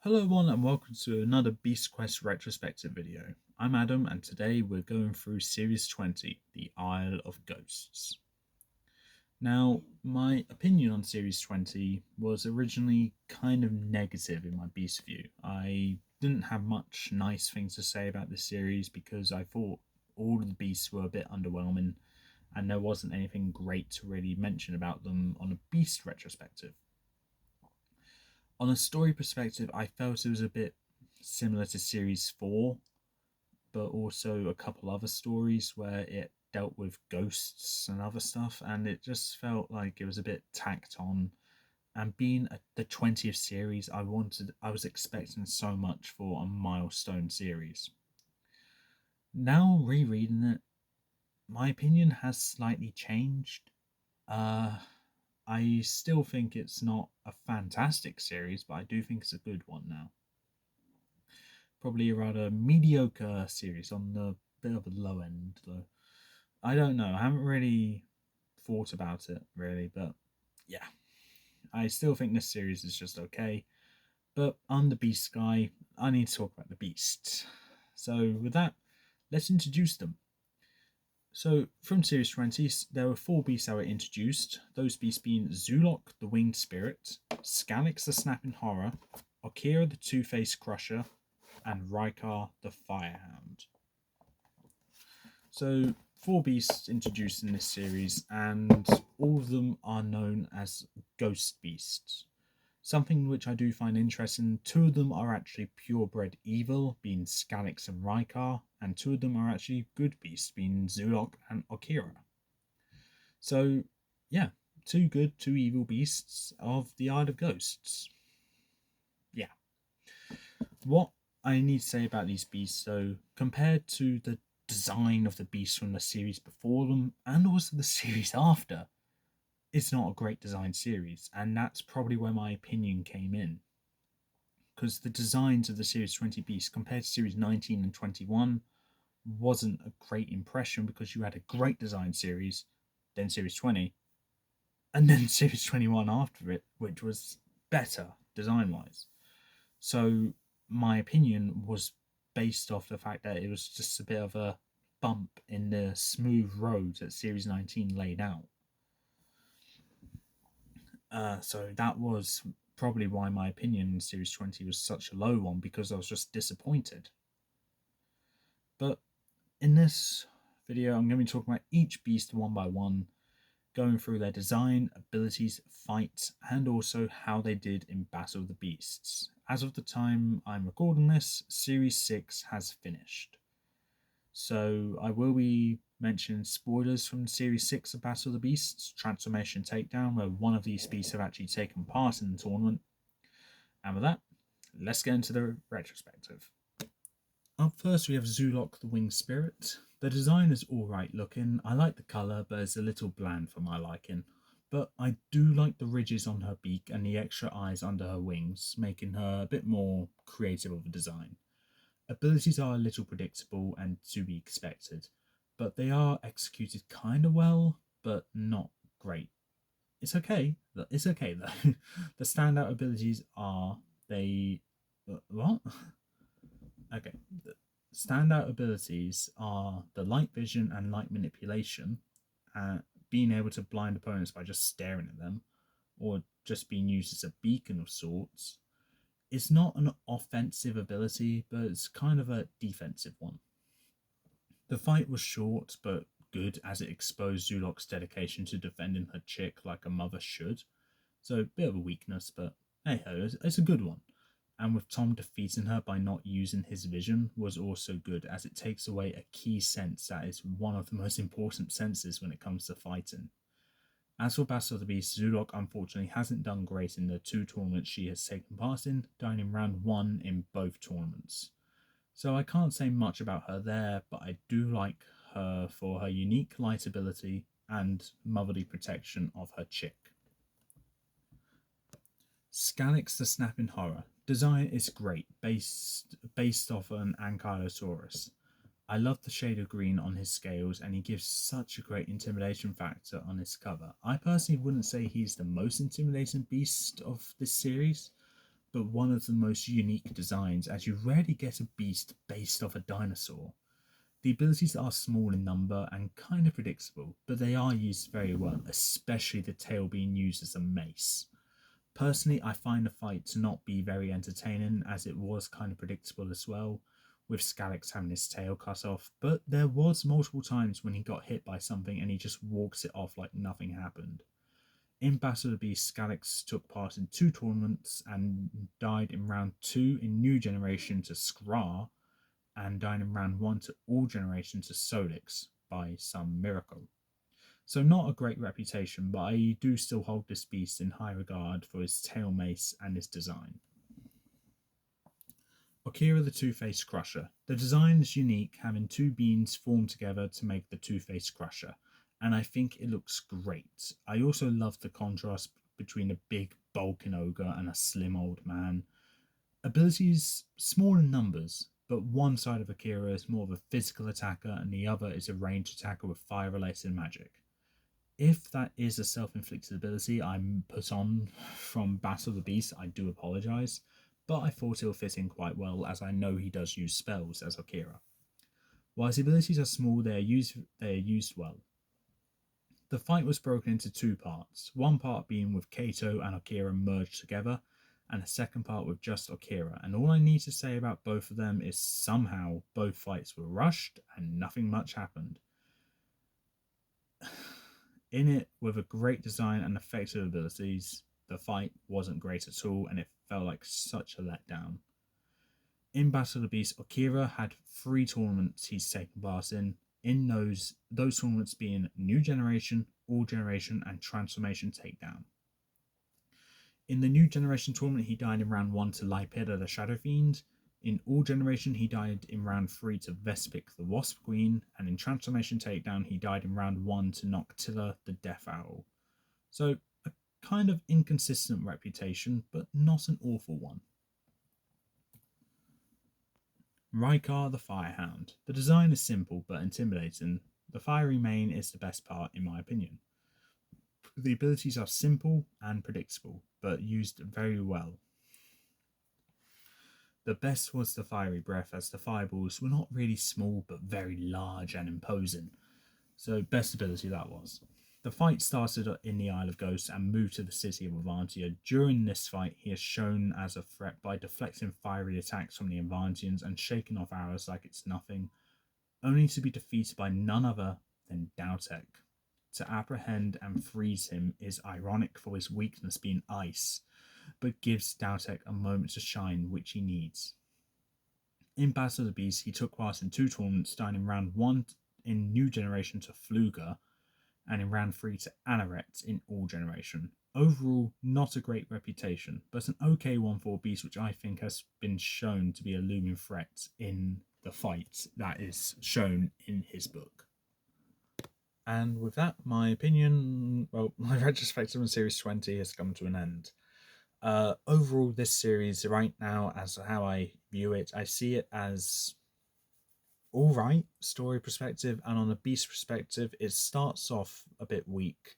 Hello everyone and welcome to another Beast Quest retrospective video. I'm Adam and today we're going through Series 20, The Isle of Ghosts. Now, my opinion on Series 20 was originally kind of negative in my Beast view. I didn't have much nice things to say about this series because I thought all of the Beasts were a bit underwhelming and there wasn't anything great to really mention about them on a Beast retrospective. On a story perspective, I felt it was a bit similar to Series 4, but also a couple other stories where it dealt with ghosts and other stuff, and it just felt like it was a bit tacked on. And being the 20th series, I was expecting so much for a milestone series. Now rereading it, my opinion has slightly changed. I still think it's not a fantastic series, but I do think it's a good one now. Probably a rather mediocre series on the bit of a low end, though. I don't know. I haven't really thought about it, really, but yeah. I still think this series is just okay. But I'm the Beast guy. I need to talk about the Beasts. So, with that, let's introduce them. So, from Series 20, there were four beasts that were introduced. Those beasts being Zulok, the Winged Spirit, Skalix, the Snapping Horror, Okira, the Two-Faced Crusher, and Rykar, the Firehound. So, four beasts introduced in this series, and all of them are known as ghost beasts. Something which I do find interesting, two of them are actually purebred evil, being Skalix and Rykar, and two of them are actually good beasts, being Zulok and Okira. So, yeah, two good, two evil beasts of the Isle of Ghosts. Yeah. What I need to say about these beasts, though, compared to the design of the beasts from the series before them and also the series after, it's not a great design series, and that's probably where my opinion came in. Because the designs of the Series 20 beasts compared to Series 19 and 21 wasn't a great impression because you had a great design series, then Series 20, and then Series 21 after it, which was better design wise. So my opinion was based off the fact that it was just a bit of a bump in the smooth road that Series 19 laid out. So that was probably why my opinion in Series 20 was such a low one, because I was just disappointed. But in this video, I'm going to be talking about each beast one by one, going through their design, abilities, fights, and also how they did in Battle of the Beasts. As of the time I'm recording this, Series 6 has finished. So I will be mentioning spoilers from Series 6 of Battle of the Beasts, Transformation Takedown, where one of these beasts have actually taken part in the tournament. And with that, let's get into the retrospective. Up first we have Zulok the Winged Spirit. The design is alright looking. I like the colour, but it's a little bland for my liking. But I do like the ridges on her beak and the extra eyes under her wings, making her a bit more creative of a design. Abilities are a little predictable and to be expected, but they are executed kind of well, but not great. It's okay. It's okay though. The standout abilities are they. What? Okay. The standout abilities are the light vision and light manipulation, being able to blind opponents by just staring at them, or just being used as a beacon of sorts. It's not an offensive ability, but it's kind of a defensive one. The fight was short, but good, as it exposed Zulok's dedication to defending her chick like a mother should. So, a bit of a weakness, but hey ho, it's a good one. And with Tom defeating her by not using his vision was also good, as it takes away a key sense that is one of the most important senses when it comes to fighting. As for Battle of the Beast, Zulok unfortunately hasn't done great in the two tournaments she has taken part in, dying in round 1 in both tournaments. So I can't say much about her there, but I do like her for her unique light ability and motherly protection of her chick. Skalix the Snapping Horror. Design is great, based off an Ankylosaurus. I love the shade of green on his scales, and he gives such a great intimidation factor on his cover. I personally wouldn't say he's the most intimidating beast of this series, but one of the most unique designs, as you rarely get a beast based off a dinosaur. The abilities are small in number and kind of predictable, but they are used very well, especially the tail being used as a mace. Personally, I find the fight to not be very entertaining, as it was kind of predictable as well, with Skalix having his tail cut off, but there was multiple times when he got hit by something and he just walks it off like nothing happened. In Battle of the Beast, Skalix took part in 2 tournaments and died in round 2 in New Generation to Skra, and died in round 1 to All Generation to Solix by some miracle. So not a great reputation, but I do still hold this beast in high regard for his tail mace and his design. Akira the Two-Faced Crusher. The design is unique, having two beings formed together to make the Two-Faced Crusher, and I think it looks great. I also love the contrast between a big bulking ogre and a slim old man. Abilities small in numbers, but one side of Akira is more of a physical attacker and the other is a ranged attacker with fire related magic. If that is a self-inflicted ability I'm put on from Battle of the Beast, I do apologise, but I thought it'll fit in quite well as I know he does use spells as Akira. While his abilities are small, they are used well. The fight was broken into 2 parts, one part being with Kato and Akira merged together, and a second part with just Akira, and all I need to say about both of them is somehow both fights were rushed and nothing much happened. In it, with a great design and effective abilities, the fight wasn't great at all and it felt like such a letdown. In Battle of the Beast, Akira had 3 tournaments he's taken part in those tournaments being New Generation, All Generation, and Transformation Takedown. In the New Generation tournament, he died in round 1 to Lipida the Shadow Fiend. In All Generation, he died in round 3 to Vespic the Wasp Queen, and in Transformation Takedown, he died in round 1 to Noctilla the Death Owl. So, a kind of inconsistent reputation, but not an awful one. Rykar the Firehound. The design is simple but intimidating. The fiery mane is the best part, in my opinion. The abilities are simple and predictable, but used very well. The best was the fiery breath, as the fireballs were not really small but very large and imposing. So best ability that was. The fight started in the Isle of Ghosts and moved to the city of Avantia. During this fight, he is shown as a threat by deflecting fiery attacks from the Avantians and shaking off arrows like it's nothing, only to be defeated by none other than Dautek. To apprehend and freeze him is ironic for his weakness being ice, but gives Dautek a moment to shine which he needs. In Battle of the Beast, he took part in 2 tournaments, dying in round 1 in New Generation to Fluga, and in round 3 to Anaret in All Generation. Overall, not a great reputation, but an okay one for a beast which I think has been shown to be a looming threat in the fight that is shown in his book. And with that, my opinion, well, my retrospective on Series 20 has come to an end. Overall, this series right now, as how I view it, I see it as alright story perspective, and on a beast perspective, it starts off a bit weak,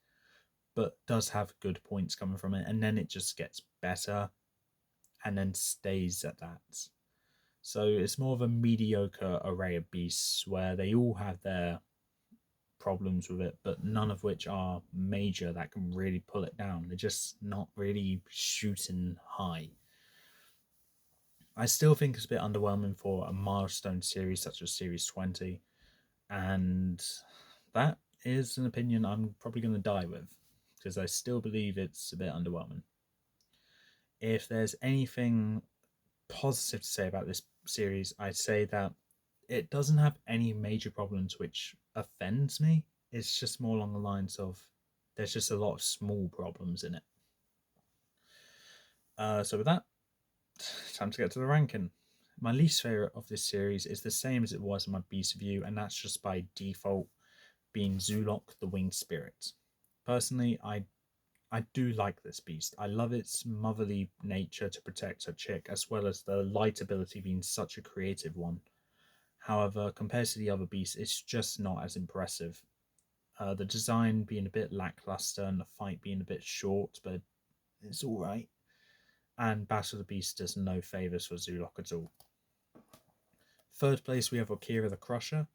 but does have good points coming from it, and then it just gets better and then stays at that. So it's more of a mediocre array of beasts where they all have their problems with it, but none of which are major that can really pull it down. They're just not really shooting high. I still think it's a bit underwhelming for a milestone series such as Series 20, and that is an opinion I'm probably going to die with, because I still believe it's a bit underwhelming. If there's anything positive to say about this series, I'd say that it doesn't have any major problems which offends me. It's just more along the lines of there's just a lot of small problems in it. So with that, time to get to the ranking. My least favourite of this series is the same as it was in my Beast review, and that's just by default being Zulok the Winged Spirit. Personally, I do like this beast. I love its motherly nature to protect her chick, as well as the light ability being such a creative one. However, compared to the other beasts, it's just not as impressive. The design being a bit lackluster and the fight being a bit short, but it's alright. and Battle of the Beast does no favours for Zoolock at all. Third place we have Akira the Crusher,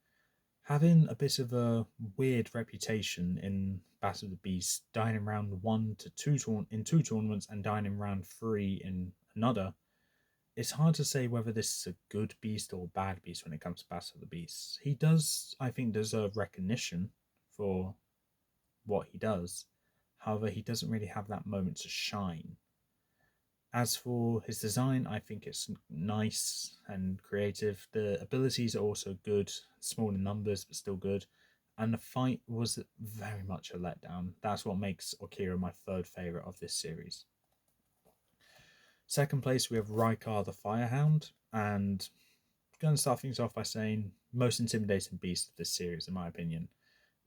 having a bit of a weird reputation in Battle of the Beast, dying in round 1 to 2 in 2 tournaments and dying in round 3 in another. It's hard to say whether this is a good beast or a bad beast when it comes to Battle of the Beasts. He does, I think, deserve recognition for what he does. However, he doesn't really have that moment to shine. As for his design, I think it's nice and creative. The abilities are also good, small in numbers, but still good. And the fight was very much a letdown. That's what makes Akira my third favourite of this series. Second place, we have Raikar the Firehound. And I'm going to start things off by saying most intimidating beast of this series, in my opinion,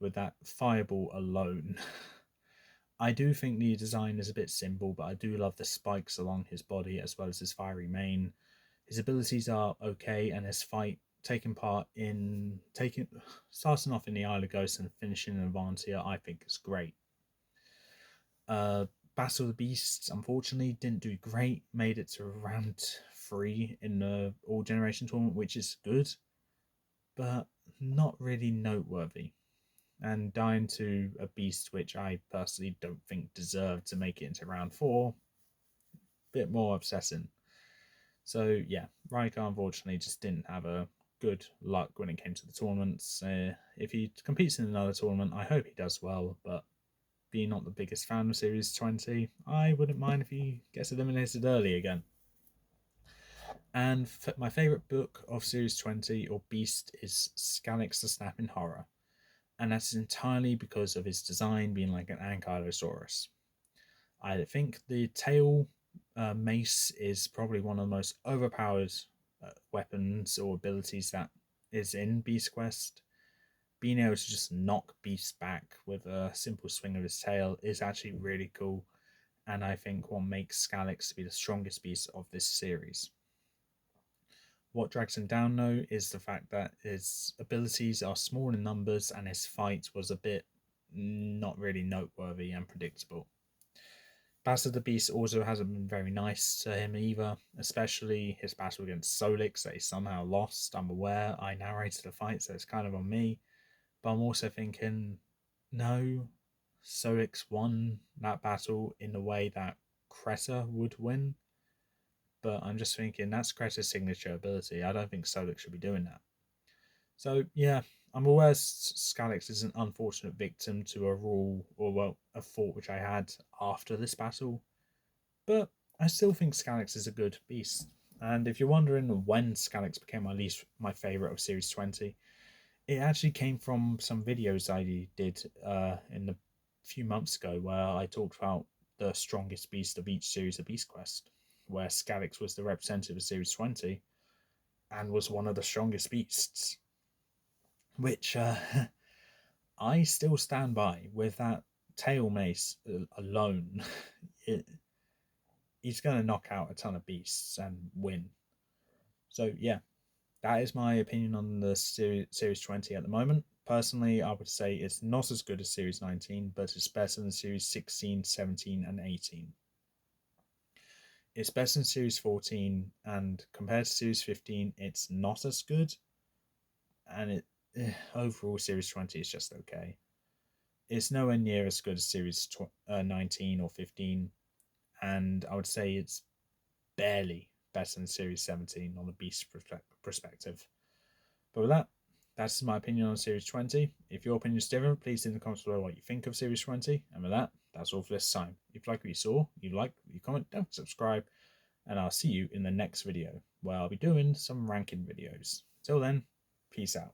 with that fireball alone. I do think the design is a bit simple, but I do love the spikes along his body as well as his fiery mane. His abilities are okay, and his fight starting off in the Isle of Ghosts and finishing in Avantia, I think is great. Battle of the Beasts, unfortunately, didn't do great. Made it to round 3 in the All Generation tournament, which is good, but not really noteworthy. And dying to a beast which I personally don't think deserved to make it into round 4, bit more upsetting. So yeah, Raikar unfortunately just didn't have a good luck when it came to the tournaments. If he competes in another tournament, I hope he does well, but being not the biggest fan of Series 20, I wouldn't mind if he gets eliminated early again. And my favourite book of Series 20 or Beast is Skalix the Snapping Horror, and that's entirely because of his design being like an Ankylosaurus. I think the tail mace is probably one of the most overpowered weapons or abilities that is in Beast Quest. Being able to just knock beasts back with a simple swing of his tail is actually really cool, and I think what makes Skalix to be the strongest beast of this series. What drags him down, though, is the fact that his abilities are small in numbers and his fight was a bit not really noteworthy and predictable. Battle of the Beast also hasn't been very nice to him either, especially his battle against Solix that he somehow lost. I'm aware I narrated the fight, so it's kind of on me. But I'm also thinking, no, Solix won that battle in the way that Creta would win. But I'm just thinking that's Creta's signature ability. I don't think Solix should be doing that. So yeah, I'm aware Skalix is an unfortunate victim to a rule, or well, a thought which I had after this battle. But I still think Skalix is a good beast. And if you're wondering when Skalix became my favourite of Series 20, it actually came from some videos I did in a few months ago where I talked about the strongest beast of each series of Beast Quest, where Skalix was the representative of Series 20 and was one of the strongest beasts, which I still stand by. With that tail mace alone, he's going to knock out a ton of beasts and win. So yeah, that is my opinion on the Series 20 at the moment. Personally, I would say it's not as good as Series 19, but it's better than Series 16, 17, and 18. It's better than Series 14, and compared to Series 15, it's not as good. And overall, Series 20 is just okay. It's nowhere near as good as Series 19 or 15, and I would say it's barely better than Series 17 on the Beast perspective. But with that, that's my opinion on Series 20. If your opinion is different, please leave in the comments below what you think of Series 20. And with that, that's all for this time. If you like what you saw, you comment, don't subscribe, and I'll see you in the next video, where I'll be doing some ranking videos. Till then, peace out.